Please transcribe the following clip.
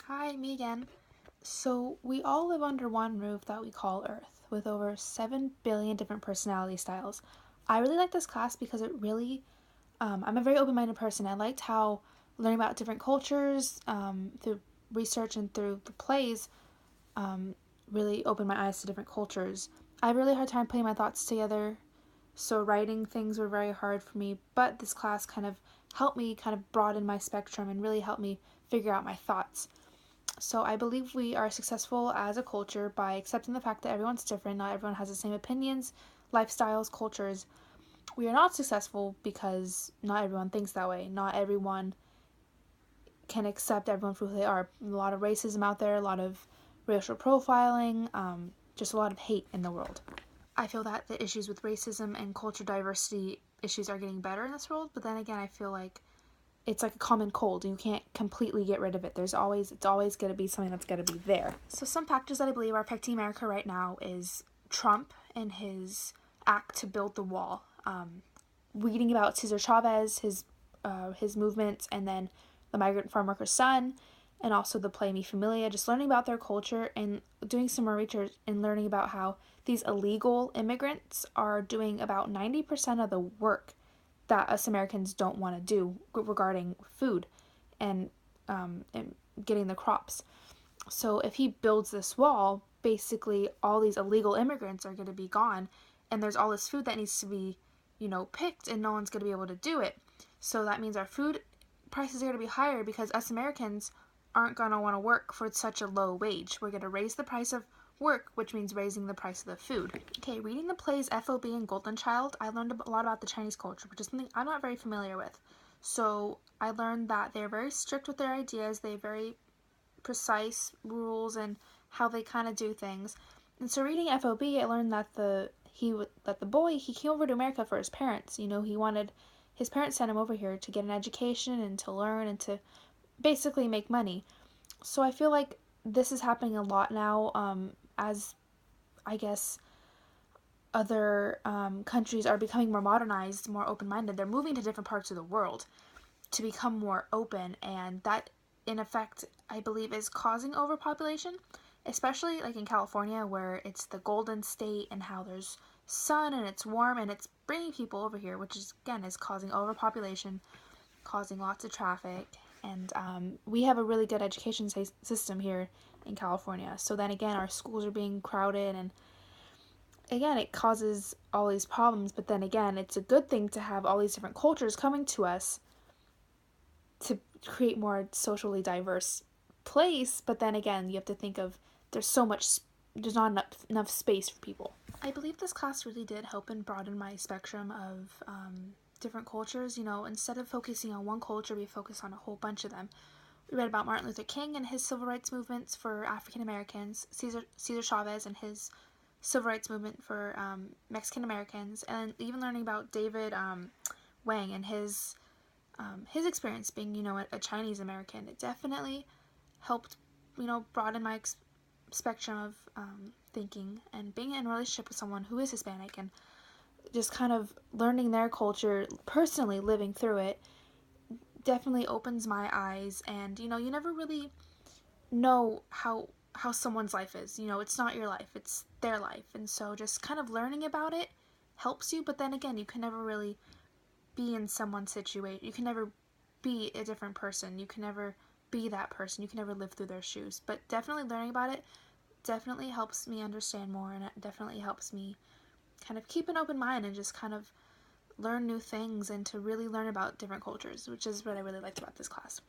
Hi, me again. So, we all live under one roof that we call Earth, with over 7 billion different personality styles. I really like this class because I'm a very open minded person. I liked how learning about different cultures through research and through the plays um, really opened my eyes to different cultures. I had a really hard time putting my thoughts together, so writing things were very hard for me, but this class kind of helped me kind of broaden my spectrum and really helped me figure out my thoughts. So I believe we are successful as a culture by accepting the fact that everyone's different, not everyone has the same opinions, lifestyles, cultures. We are not successful because not everyone thinks that way. Not everyone can accept everyone for who they are. A lot of racism out there, a lot of racial profiling, just a lot of hate in the world. I feel that the issues with racism and culture diversity issues are getting better in this world, but then again, I feel like it's like a common cold. You can't completely get rid of it. It's always going to be something that's going to be there. So some factors that I believe are affecting America right now is Trump and his act to build the wall. Reading about Cesar Chavez, his movements, and then the migrant farm worker's son, and also the play Mi Familia. Just learning about their culture and doing some more research and learning about how these illegal immigrants are doing about 90% of the work that us Americans don't want to do regarding food and getting the crops. So if he builds this wall, basically all these illegal immigrants are going to be gone, and there's all this food that needs to be, picked, and no one's going to be able to do it. So that means our food prices are going to be higher because us Americans aren't going to want to work for such a low wage. We're going to raise the price of work, which means raising the price of the food. Okay, reading the plays FOB and Golden Child, I learned a lot about the Chinese culture, which is something I'm not very familiar with. So I learned that they're very strict with their ideas, they have very precise rules and how they kind of do things. And so reading FOB, I learned that the boy he came over to America for his parents. He wanted his parents sent him over here to get an education and to learn and to basically make money. So I feel like this is happening a lot now, as I guess other countries are becoming more modernized, more open minded. They're moving to different parts of the world to become more open, and that, in effect, I believe, is causing overpopulation, especially like in California, where it's the Golden State and how there's sun and it's warm and it's bringing people over here, which is again is causing overpopulation, causing lots of traffic, and we have a really good education system here in California. So then again, our schools are being crowded, and again, it causes all these problems. But then again, it's a good thing to have all these different cultures coming to us to create more socially diverse place. But then again, you have to think of there's not enough space for people. I believe this class really did help and broaden my spectrum of different cultures. Instead of focusing on one culture, we focus on a whole bunch of them. We read about Martin Luther King and his civil rights movements for African Americans, Cesar Chavez and his civil rights movement for Mexican Americans, and even learning about David Wang and his experience being, a Chinese American. It definitely helped, broaden my spectrum of thinking, and being in a relationship with someone who is Hispanic and just kind of learning their culture, personally living through it, definitely opens my eyes. And you never really know how someone's life is. It's not your life, it's their life. And so just kind of learning about it helps you, but then again, you can never really be in someone's situation. You can never be a different person. You can never be that person. You can never live through their shoes. But definitely learning about it definitely helps me understand more, and it definitely helps me kind of keep an open mind and just kind of learn new things and to really learn about different cultures, which is what I really liked about this class.